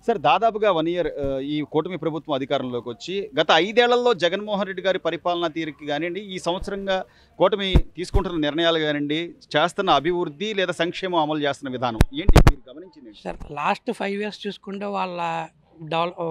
Sir దాదాపుగా 1 year ఈ కూటమి ప్రభుత్వం అధికారంలోకి వచ్చి గత 5 ఏళ్లలో జగన్మోహన్ రెడ్డి గారి పరిపాలనా తీరుకి గానియండి, ఈ సంవత్సరంగా కూటమి తీసుకుంటున్న నిర్ణయాలు గానియండి, చేస్తున్న అభివృద్ధి లేదా సంక్షేమం అమలు చేస్తున్న విధానం ఏంటి మీరు గమనించింది? సార్ లాస్ట్ 5 ఇయర్స్ చూసుకుంటే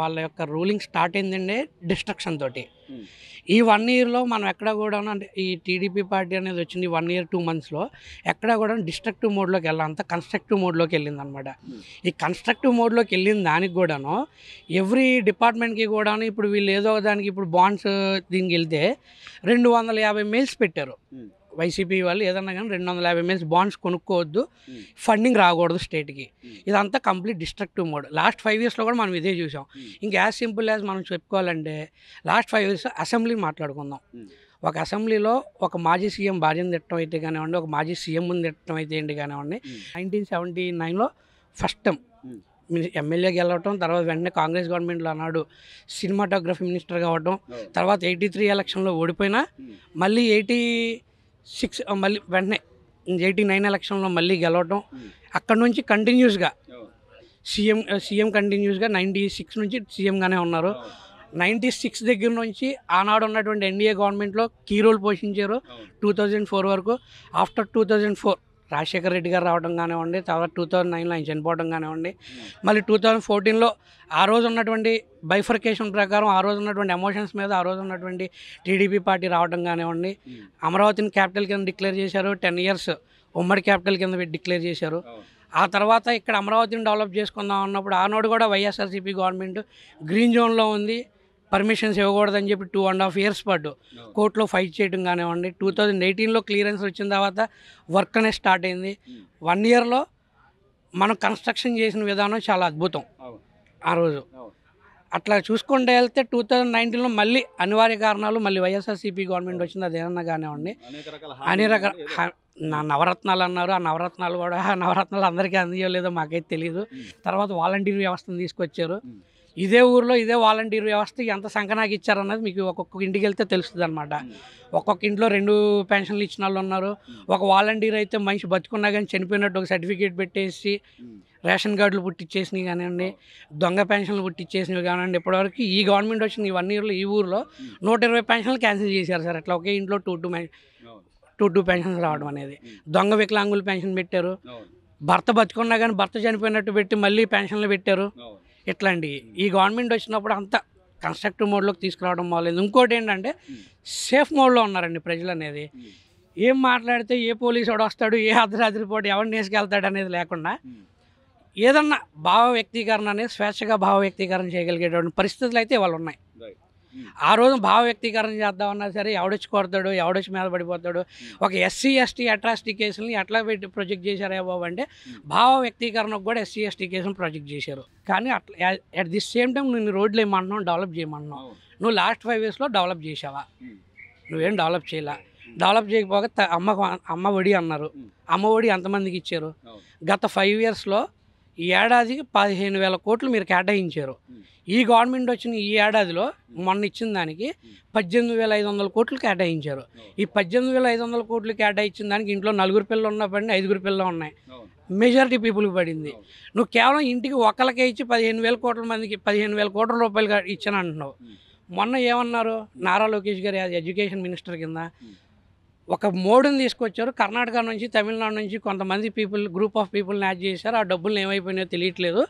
వాళ్ళ యొక్క రూలింగ్ స్టార్ట్ అయిందండి డిస్ట్రక్షన్ తోటి. ఈ 1 ఇయర్లో మనం ఎక్కడ కూడా అంటే ఈ టీడీపీ పార్టీ అనేది వచ్చింది 1 ఇయర్ 2 మంత్స్లో ఎక్కడ కూడా డిస్ట్రక్టివ్ మోడ్లోకి వెళ్ళాలి, అంతా కన్స్ట్రక్టివ్ మోడ్లోకి వెళ్ళింది అనమాట. ఈ కన్స్ట్రక్టివ్ మోడ్లోకి వెళ్ళిన దానికి కూడాను ఎవ్రీ డిపార్ట్మెంట్కి కూడాను ఇప్పుడు వీళ్ళు ఏదో దానికి ఇప్పుడు బాండ్స్ దీనికి వెళ్తే 250 మెయిల్స్ పెట్టారు. వైసీపీ వాళ్ళు ఏదన్నా కానీ 250 మెయిల్స్ బాండ్స్ కొనుక్కోవద్దు, ఫండింగ్ రాకూడదు స్టేట్కి. ఇదంతా కంప్లీట్ డిస్ట్రక్టివ్ మోడ్. లాస్ట్ 5 ఇయర్స్లో కూడా మనం ఇదే చూసాం. ఇంకా యాజ్ సింపుల్ యాజ్ మనం చెప్పుకోవాలంటే లాస్ట్ 5 ఇయర్స్ అసెంబ్లీ మాట్లాడుకుందాం. ఒక అసెంబ్లీలో ఒక మాజీ సీఎం భార్యను తిట్టడం అయితే కానివ్వండి, ఒక మాజీ సీఎంని తిట్టడం అయితే ఏంటి కానివ్వండి, 1979లో ఫస్ట్ టైం ఎమ్మెల్యే గెలవటం, తర్వాత వెంటనే కాంగ్రెస్ గవర్నమెంట్లో అన్నాడు సినిమాటోగ్రఫీ మినిస్టర్ కావటం, తర్వాత 83 ఎలక్షన్లో ఓడిపోయినా మళ్ళీ 86 మళ్ళీ వెంటనే 89 ఎలక్షన్లో మళ్ళీ గెలవటం, అక్కడ నుంచి కంటిన్యూస్గా సీఎం కంటిన్యూస్గా 96 నుంచి సీఎంగానే ఉన్నారు. 96 దగ్గర నుంచి ఆనాడు ఉన్నటువంటి ఎన్డీఏ గవర్నమెంట్లో కీ రోల్ పోషించారు 2004 వరకు. ఆఫ్టర్ 2004 రాజశేఖర్ రెడ్డి గారు రావడం కానివ్వండి, తర్వాత 2009లో ఆయన చనిపోవడం కానివ్వండి, మళ్ళీ 2014లో ఆ రోజు ఉన్నటువంటి బైఫర్కేషన్ ప్రకారం ఆ రోజు ఉన్నటువంటి ఎమోషన్స్ మీద ఆ రోజు ఉన్నటువంటి టీడీపీ పార్టీ రావడం కానివ్వండి, అమరావతిని క్యాపిటల్ కింద డిక్లేర్ చేశారు. 10 ఇయర్స్ ఉమ్మడి క్యాపిటల్ కింద డిక్లేర్ చేశారు. ఆ తర్వాత ఇక్కడ అమరావతిని డెవలప్ చేసుకుందాం అన్నప్పుడు ఆనాడు కూడా వైఎస్ఆర్సీపీ గవర్నమెంట్ గ్రీన్ జోన్లో ఉంది, పర్మిషన్స్ ఇవ్వకూడదని చెప్పి 2.5 ఇయర్స్ పాటు కోర్టులో ఫైట్ చేయడం కానివ్వండి. 2018లో క్లియరెన్స్ వచ్చిన తర్వాత వర్క్ అనేది స్టార్ట్ అయింది. 1 ఇయర్లో మనం కన్స్ట్రక్షన్ చేసిన విధానం చాలా అద్భుతం. ఆ రోజు అట్లా చూసుకుంటూ వెళ్తే 2019లో మళ్ళీ అనివార్య కారణాలు మళ్ళీ వైఎస్ఆర్సీపీ గవర్నమెంట్ వచ్చింది. అదేమన్నా కానివ్వండి, అన్ని రకాల నవరత్నాలు అన్నారు. ఆ నవరత్నాలు కూడా నవరత్నాలు అందరికీ అందియలేదో మాకైతే తెలియదు. తర్వాత వాలంటీర్ వ్యవస్థను తీసుకొచ్చారు. ఇదే ఊరిలో ఇదే వాలంటీర్ వ్యవస్థ ఎంత సంకనాకి ఇచ్చారన్నది మీకు ఒక్కొక్క ఇంటికి వెళ్తే తెలుస్తుంది అనమాట. ఒక్కొక్క ఇంట్లో 2 పెన్షన్లు ఇచ్చిన వాళ్ళు ఉన్నారు. ఒక వాలంటీర్ అయితే మనిషి బతుకున్నా కానీ చనిపోయినట్టు ఒక సర్టిఫికేట్ పెట్టేసి రేషన్ కార్డులు పుట్టించేసినవి కానివ్వండి, దొంగ పెన్షన్లు పుట్టించేసినవి కానివ్వండి. ఇప్పటివరకు ఈ గవర్నమెంట్ వచ్చిన ఈ 1 ఇయర్లో ఈ ఊరిలో 120 పెన్షన్లు క్యాన్సిల్ చేశారు సార్. అట్లా ఒకే ఇంట్లో 2 పెన్షన్స్ రావడం అనేది. దొంగ వికలాంగులు పెన్షన్ పెట్టారు. భర్త బతుకున్నా కానీ భర్త చనిపోయినట్టు పెట్టి మళ్ళీ పెన్షన్లు పెట్టారు. ఇట్లాంటి ఈ గవర్నమెంట్ వచ్చినప్పుడు అంతా కన్స్ట్రక్టివ్ మోడ్లోకి తీసుకురావడం మొదలైంది. ఇంకోటి ఏంటంటే సేఫ్ మోడ్లో ఉన్నారండి ప్రజలు అనేది. ఏం మాట్లాడితే ఏ పోలీసు వాడు వస్తాడు, ఏ అర్ధరాత్రి పూట ఎవరిని వేసుకెళ్తాడు అనేది లేకుండా ఏదన్నా భావ వ్యక్తీకరణ అనేది స్వేచ్ఛగా భావ వ్యక్తీకరణ చేయగలిగేటువంటి పరిస్థితులు అయితే వాళ్ళు ఉన్నాయి. ఆ రోజు భావ వ్యక్తీకరణ చేద్దామన్నా సరే ఎవడొచ్చి కొడతాడు, ఎవడొచ్చి మీద పడిపోతాడు. ఒక ఎస్సీ ఎస్టీ అట్రాసిటీ కేసులని ఎట్లా పెట్టి ప్రొజెక్ట్ చేశారే బాబు అంటే భావ వ్యక్తీకరణకు కూడా ఎస్సీ ఎస్టీ కేసులు ప్రొజెక్ట్ చేశారు. కానీ అట్లా అట్ ది సేమ్ టైం నేను రోడ్లు ఏమంటున్నావు, డెవలప్ చేయమంటున్నావు. నువ్వు లాస్ట్ 5 ఇయర్స్లో డెవలప్ చేసావా? నువ్వేం డెవలప్ చేయలే. డెవలప్ చేయకపోగా అమ్మ ఒడి అన్నారు. అమ్మ ఒడి ఎంతమందికి ఇచ్చారు? గత 5 ఇయర్స్లో ఈ ఏడాదికి 15,000 కోట్లు మీరు కేటాయించారు. ఈ గవర్నమెంట్ వచ్చిన ఈ ఏడాదిలో మొన్న ఇచ్చిన దానికి 18,500 కోట్లు కేటాయించారు. ఈ 18,500 కోట్లు కేటాయించిన దానికి ఇంట్లో 4 పిల్లలు ఉన్నా పడింది, 5 పిల్లలు ఉన్నాయి. మెజారిటీ పీపుల్కి పడింది. నువ్వు కేవలం ఇంటికి ఒకరికే ఇచ్చి 15,000 కోట్ల మందికి 15,000 కోట్ల రూపాయలు ఇచ్చాను అంటున్నావు. మొన్న ఏమన్నారు, నారా లోకేష్ గారు ఎడ్యుకేషన్ మినిస్టర్ కింద ఒక మోడుని తీసుకొచ్చారు. కర్ణాటక నుంచి తమిళనాడు నుంచి కొంతమంది గ్రూప్ ఆఫ్ పీపుల్ని యాడ్ చేశారు. ఆ డబ్బులు ఏమైపోయినాయో తెలియట్లేదు.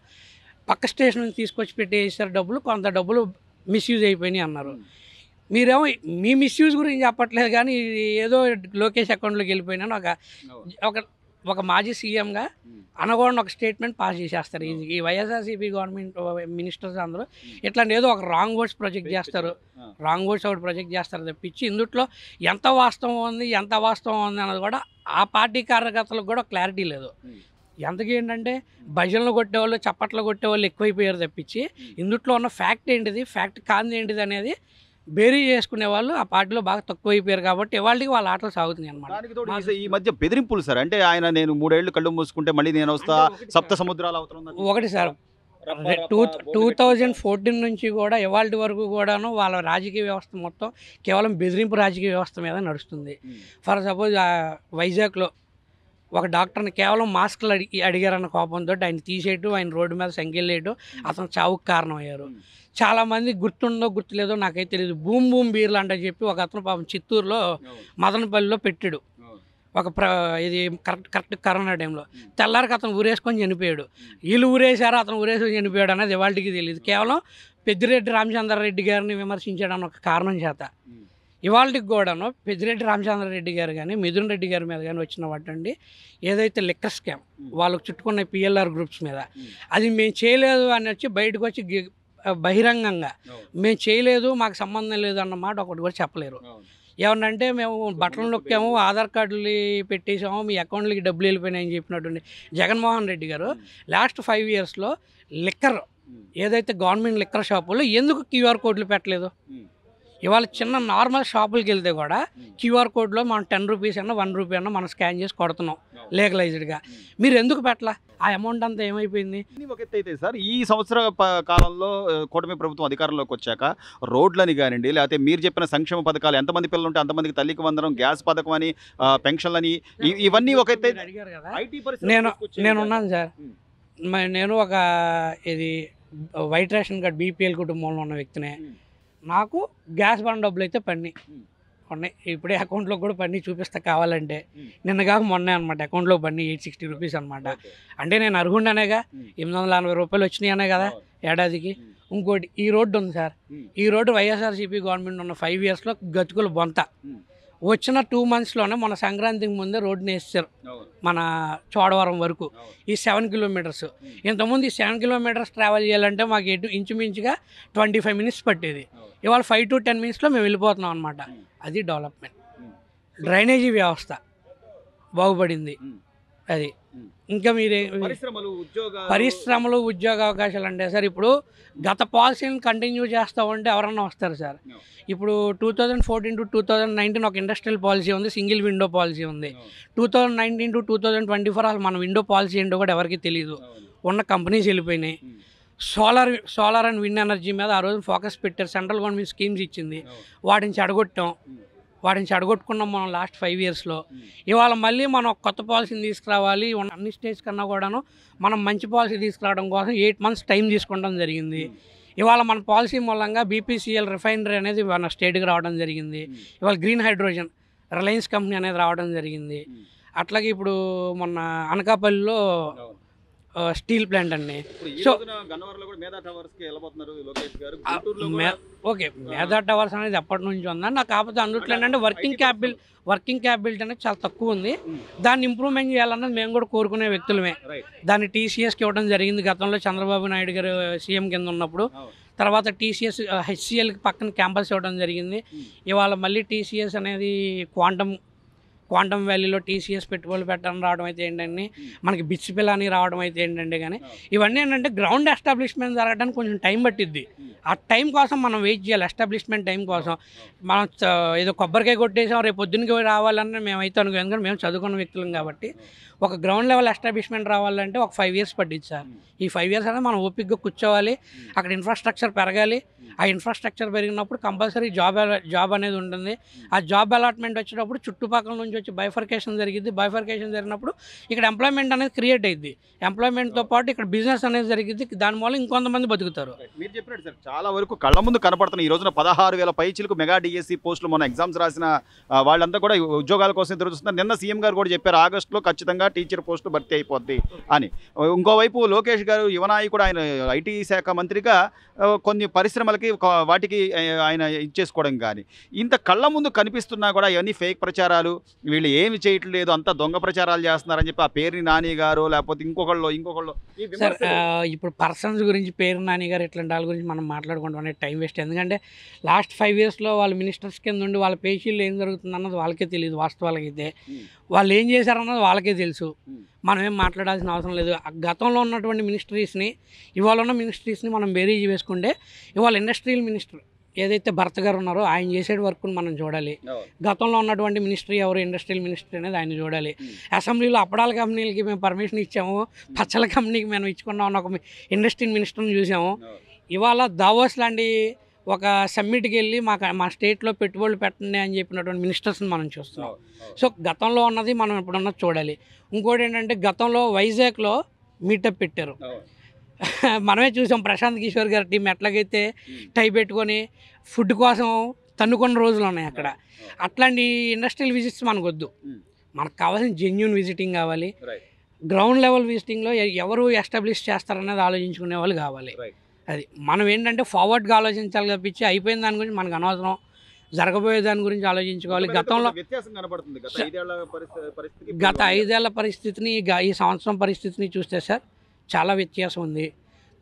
పక్క స్టేషన్ నుంచి తీసుకొచ్చి పెట్టేసారు డబ్బులు, కొంత డబ్బులు మిస్యూజ్ అయిపోయినాయి అన్నారు. మీరేమో మీ మిస్యూజ్ గురించి చెప్పట్లేదు, కానీ ఏదో లోకేష్ అకౌంట్లోకి వెళ్ళిపోయినాను ఒక మాజీ సీఎంగా అనకూడని ఒక స్టేట్మెంట్ పాస్ చేసేస్తారు. ఈ వైఎస్ఆర్సీపీ గవర్నమెంట్ మినిస్టర్స్ అందరూ ఇట్లాంటి ఏదో ఒక రాంగ్ వర్డ్స్ ప్రొజెక్ట్ చేస్తారు. రాంగ్ వర్డ్స్ ఒకటి ప్రొజెక్ట్ చేస్తారు తప్పించి ఇందుట్లో ఎంత వాస్తవం ఉంది ఎంత అవాస్తవం ఉంది అన్నది కూడా ఆ పార్టీ కార్యకర్తలకు కూడా క్లారిటీ లేదు. ఎంతకీ ఏంటంటే భజనలు కొట్టేవాళ్ళు, చప్పట్లు కొట్టేవాళ్ళు ఎక్కువైపోయారు తప్పించి ఇందుట్లో ఉన్న ఫ్యాక్ట్ ఏంటిది, ఫ్యాక్ట్ కాంది ఏంటిది అనేది బేరీ చేసుకునే వాళ్ళు ఆ పార్టీలో బాగా తక్కువైపోయారు. కాబట్టి వాళ్ళకి వాళ్ళ ఆటలు సాగుతున్నాయి అన్నమాట. ఈ మధ్య బెదిరింపులు సార్, అంటే ఆయన నేను 3 ఏళ్ళు కళ్ళు మూసుకుంటే మళ్ళీ నేను వస్తా, సప్త సముద్రాలు అవుతున్నా. ఒకటి సార్, 2014 నుంచి కూడా ఇవాళ వరకు కూడాను వాళ్ళ రాజకీయ వ్యవస్థ మొత్తం కేవలం బెదిరింపు రాజకీయ వ్యవస్థ మీద నడుస్తుంది. ఫర్ సపోజ్ వైజాగ్లో ఒక డాక్టర్ని కేవలం మాస్కులు అడిగారన్న కోపంతో ఆయన తీసేయటం, ఆయన రోడ్డు మీద సంఖ్యలు వేయటం, అతను చావుకు కారణమయ్యారు. చాలామంది గుర్తుందో గుర్తులేదో నాకైతే తెలియదు, బూమ్ బూమ్ బీర్లు అంటే చెప్పి ఒక అతను పాపం చిత్తూరులో మదనపల్లిలో పెట్టాడు. ఇది కరెక్ట్ కరోనా టైంలో తెల్లారికి అతను ఊరేసుకొని చనిపోయాడు. వీళ్ళు ఊరేసారు, అతను ఊరేసుకొని చనిపోయాడు అనేది ఇవాళకి తెలియదు. కేవలం పెద్దిరెడ్డి రామచంద్రారెడ్డి గారిని విమర్శించాడన్న ఒక కారణం చేత ఇవాళకి కూడాను పెద్దిరెడ్డి రామచంద్రారెడ్డి గారు కానీ మిథున్ రెడ్డి గారి మీద కానీ వచ్చిన వాటండి ఏదైతే లిక్కర్ స్కామ్ వాళ్ళకు చుట్టుకున్న పిఎల్ఆర్ గ్రూప్స్ మీద, అది మేము చేయలేదు అని వచ్చి బయటకు వచ్చి బహిరంగంగా మేము చేయలేదు, మాకు సంబంధం లేదు అన్నమాట ఒకటి కూడా చెప్పలేరు. ఏమన్నంటే మేము బట్టలు నొక్కాము, ఆధార్ కార్డులు పెట్టేసాము, మీ అకౌంట్లకి డబ్బులు వెళ్ళిపోయినాయని చెప్పినట్టు జగన్మోహన్ రెడ్డి గారు లాస్ట్ 5 yearsలో లిక్కర్ ఏదైతే గవర్నమెంట్ లిక్కర్ షాపుల్లో ఎందుకు క్యూఆర్ కోడ్లు పెట్టలేదు? ఇవాళ చిన్న నార్మల్ షాపులకి వెళ్తే కూడా క్యూఆర్ కోడ్లో మనం 10 రూపీస్ అన్నా 1 రూపీ అన్నా మనం స్కాన్ చేసి కొడుతున్నాం లీగలైజ్డ్గా. మీరు ఎందుకు పెట్టలా? ఆ అమౌంట్ అంతా ఏమైపోయింది? ఒక ఎత్తు అయితే సార్, ఈ సంవత్సర కాలంలో కూటమి ప్రభుత్వం అధికారంలోకి వచ్చాక రోడ్లని కానివ్వండి, లేకపోతే మీరు చెప్పిన సంక్షేమ పథకాలు, ఎంతమంది పిల్లలు ఉంటే అంతమందికి తల్లికి వందనం, గ్యాస్ పథకం అని, పెన్షన్లని, ఇవన్నీ ఒక ఎత్తు అయితే అడిగారు కదా. IT నేనున్నాను సార్. నేను ఒక ఇది వైట్ రేషన్ కార్డ్ BPL కుటుంబంలో ఉన్న వ్యక్తినే. నాకు గ్యాస్ బండ్ డబ్బులు అయితే ఉన్నాయి, ఇప్పుడే అకౌంట్లో కూడా పని చూపిస్తా కావాలంటే. నిన్నగాక మొన్నే అనమాట అకౌంట్లో పని 860 రూపీస్ అనమాట. అంటే నేను అర్హుండనేగా 880 రూపాయలు వచ్చినాయి అనే కదా ఏడాదికి. ఇంకోటి ఈ రోడ్డు ఉంది సార్, ఈ రోడ్డు వైఎస్ఆర్సీపీ గవర్నమెంట్ ఉన్న 5 yearsలో గతుకులు బొంత. వచ్చిన 2 monthsలోనే మన సంక్రాంతికి ముందే రోడ్డుని వేస్తారు మన చోడవరం వరకు, ఈ 7 kilometers. ఇంతకుముందు ఈ 7 kilometers ట్రావెల్ చేయాలంటే మాకు ఇంచుమించుగా 25 minutes పట్టేది. ఇవాళ 5 to 10 minutesలో మేము వెళ్ళిపోతున్నాం అనమాట. అది డెవలప్మెంట్. డ్రైనేజీ వ్యవస్థ బాగుపడింది. అది ఇంకా మీరే పరిశ్రమలు ఉద్యోగ అవకాశాలు అంటే సార్, ఇప్పుడు గత పాలసీని కంటిన్యూ చేస్తూ ఉంటే ఎవరన్నా వస్తారు సార్. ఇప్పుడు 2014 to 2019 ఒక ఇండస్ట్రియల్ పాలసీ ఉంది, సింగిల్ విండో పాలసీ ఉంది. 2019 to 2024 అసలు మన విండో పాలసీ ఏంటో కూడా ఎవరికి తెలియదు. ఉన్న కంపెనీస్ వెళ్ళిపోయినాయి. సోలార్ అండ్ విండ్ ఎనర్జీ మీద ఆ రోజు ఫోకస్ పెట్టారు, సెంట్రల్ గవర్నమెంట్ స్కీమ్స్ ఇచ్చింది, వాటిని చెడగొట్టుకున్నాం మనం లాస్ట్ 5 yearsలో. ఇవాళ మళ్ళీ మనం కొత్త పాలసీని తీసుకురావాలి, అన్ని స్టేట్స్ కన్నా కూడాను మనం మంచి పాలసీ తీసుకురావడం కోసం 8 months టైం తీసుకోవడం జరిగింది. ఇవాళ మన పాలసీ మూలంగా BPCL రిఫైనరీ అనేది మన స్టేట్కి రావడం జరిగింది. ఇవాళ గ్రీన్ హైడ్రోజన్ రిలయన్స్ కంపెనీ అనేది రావడం జరిగింది. అట్లాగే ఇప్పుడు మొన్న అనకాపల్లిలో స్టీల్ ప్లాంట్ అండి. సో ఓకే, మేధా టవర్స్ అనేది ఎప్పటి నుంచి ఉందని నాకు, కాకపోతే అందుట్లో ఏంటంటే వర్కింగ్ క్యాపిటల్ అనేది చాలా తక్కువ ఉంది. దాన్ని ఇంప్రూవ్మెంట్ చేయాలన్నది మేము కూడా కోరుకునే వ్యక్తులమే. దాన్ని TCSకి ఇవ్వడం జరిగింది గతంలో చంద్రబాబు నాయుడు గారు సీఎం కింద ఉన్నప్పుడు. తర్వాత TCS HCLకి పక్కన క్యాంపస్ ఇవ్వడం జరిగింది. ఇవాళ మళ్ళీ TCS అనేది క్వాంటమ్ వ్యాలీలో TCS పెట్టుబడులు పెట్టడం రావడం అయితే ఏంటండి, మనకి బిచ్ పిల్లని రావడం అయితే ఏంటంటే, కానీ ఇవన్నీ ఏంటంటే గ్రౌండ్ ఎస్టాబ్లిష్మెంట్ జరగడానికి కొంచెం టైం పట్టిద్ది. ఆ టైం కోసం మనం వెయిట్ చేయాలి. ఎస్టాబ్లిష్మెంట్ టైం కోసం మనం ఏదో కొబ్బరికాయ కొట్టేసాం రేపు పొద్దున్నకి రావాలని మేమైతే అనుకో, ఎందుకంటే మేము చదువుకున్న వ్యక్తులం కాబట్టి. ఒక గ్రౌండ్ లెవెల్ ఎస్టాబ్లిష్మెంట్ రావాలంటే ఒక 5 years పట్టింది సార్. ఈ 5 years అనేది మనం ఓపిక్గా కూర్చోవాలి, అక్కడ ఇన్ఫ్రాస్ట్రక్చర్ పెరగాలి. ఆ ఇన్ఫ్రాస్ట్రక్చర్ పెరిగినప్పుడు కంపల్సరీ జాబ్ అనేది ఉంటుంది. ఆ జాబ్ అలాట్మెంట్ వచ్చేటప్పుడు చుట్టుపక్కల నుంచి వచ్చి బైఫర్కేషన్ జరిగింది. బైఫర్కేషన్ జరిగినప్పుడు ఇక్కడ ఎంప్లాయ్మెంట్ అనేది క్రియేట్ అయ్యింది. ఎంప్లాయ్మెంట్తో పాటు ఇక్కడ బిజినెస్ అనేది జరిగింది. దానివల్ల ఇంకొంతమంది బతుకుతారు. మీరు చెప్పినట్టు సార్, చాలా వరకు కళ్ళ ముందు కనపడుతున్నాయి. ఈ రోజున 16,000 పైచిలకు మెగా DSC పోస్టులు మన ఎగ్జామ్స్ రాసిన వాళ్ళంతా కూడా ఉద్యోగాల కోసం ఎదురు చూస్తున్నారు. నిన్న సీఎం గారు కూడా చెప్పారు, ఆగస్టులో ఖచ్చితంగా టీచర్ పోస్టు భర్తీ అయిపోద్ది అని. ఇంకోవైపు లోకేష్ గారు యువనాయకుడు, ఆయన IT శాఖ మంత్రిగా కొన్ని పరిశ్రమలకి వాటికి ఆయన ఇచ్చేసుకోవడం కానీ, ఇంత కళ్ళ ముందు కనిపిస్తున్నా కూడా ఇవన్నీ ఫేక్ ప్రచారాలు, వీళ్ళు ఏమి చేయట్లేదు, అంతా దొంగ ప్రచారాలు చేస్తున్నారని చెప్పి ఆ పేరుని నాని గారు లేకపోతే ఇంకొకళ్ళు ఇప్పుడు పర్సన్స్ గురించి పేరు నాని గారు ఇట్లాంటి వాళ్ళ గురించి మనం మాట్లాడుకుంటాం అనేది టైం వేస్ట్. ఎందుకంటే లాస్ట్ 5 yearsలో వాళ్ళు మినిస్టర్స్ కింద ఉండి వాళ్ళ పేషీల్లో ఏం జరుగుతుంది అన్నది వాళ్ళకే తెలియదు. వాస్తవాలకైతే వాళ్ళు ఏం చేశారన్నది వాళ్ళకే తెలుసు. మనం ఏం మాట్లాడాల్సిన అవసరం లేదు. గతంలో ఉన్నటువంటి మినిస్ట్రీస్ని ఇవాళ ఉన్న మినిస్ట్రీస్ని మనం బేరీజ్ వేసుకుంటే, ఇవాళ ఇండస్ట్రియల్ మినిస్టర్ ఏదైతే భర్త గారు ఉన్నారో ఆయన చేసే వర్క్ను మనం చూడాలి. గతంలో ఉన్నటువంటి మినిస్ట్రీ ఎవరు, ఇండస్ట్రియల్ మినిస్ట్రీ అనేది ఆయన చూడాలి. అసెంబ్లీలో అప్పడాల కంపెనీలకి మేము పర్మిషన్ ఇచ్చాము, పచ్చల కంపెనీకి మేము ఇచ్చుకున్నాం ఒక ఇండస్ట్రియల్ మినిస్టర్ని చూసాము. ఇవాళ దావోస్ లాంటి ఒక సమ్మిట్కి వెళ్ళి మా స్టేట్లో పెట్టుబడులు పెట్టండి అని చెప్పినటువంటి మినిస్టర్స్ని మనం చూస్తున్నాం. సో గతంలో ఉన్నది మనం ఇప్పుడున్నది చూడాలి. ఇంకోటి ఏంటంటే గతంలో వైజాగ్లో మీటప్ పెట్టారు. మనమే చూసాం ప్రశాంత్ కిషోర్ గారి టీం ఎట్లాగైతే టై పెట్టుకొని ఫుడ్ కోసం తన్నుకున్న రోజులు ఉన్నాయి అక్కడ. అట్లాంటి ఇండస్ట్రియల్ విజిట్స్ మనకు వద్దు. మనకు కావాల్సిన జెన్యూన్ విజిటింగ్ కావాలి. గ్రౌండ్ లెవెల్ విజిటింగ్లో ఎవరు ఎస్టాబ్లిష్ చేస్తారనేది ఆలోచించుకునే వాళ్ళు కావాలి. అది మనం ఏంటంటే ఫార్వర్డ్గా ఆలోచించాలి తప్పించి అయిపోయిన దాని గురించి మనకు అనవసరం, జరగబోయే దాని గురించి ఆలోచించుకోవాలి. గతంలో గత 5 ఏళ్ల పరిస్థితిని ఈ సంవత్సరం పరిస్థితిని చూస్తే సార్ చాలా వ్యత్యాసం ఉంది.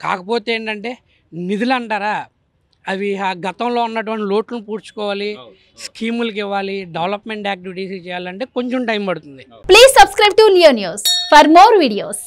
కాకపోతే ఏంటంటే నిధులు అంటారా, అవి గతంలో ఉన్నటువంటి లోట్లను పూడ్చుకోవాలి, స్కీములకి ఇవ్వాలి, డెవలప్మెంట్ యాక్టివిటీస్ చేయాలంటే కొంచెం టైం పడుతుంది. Please subscribe to Leo news for more videos.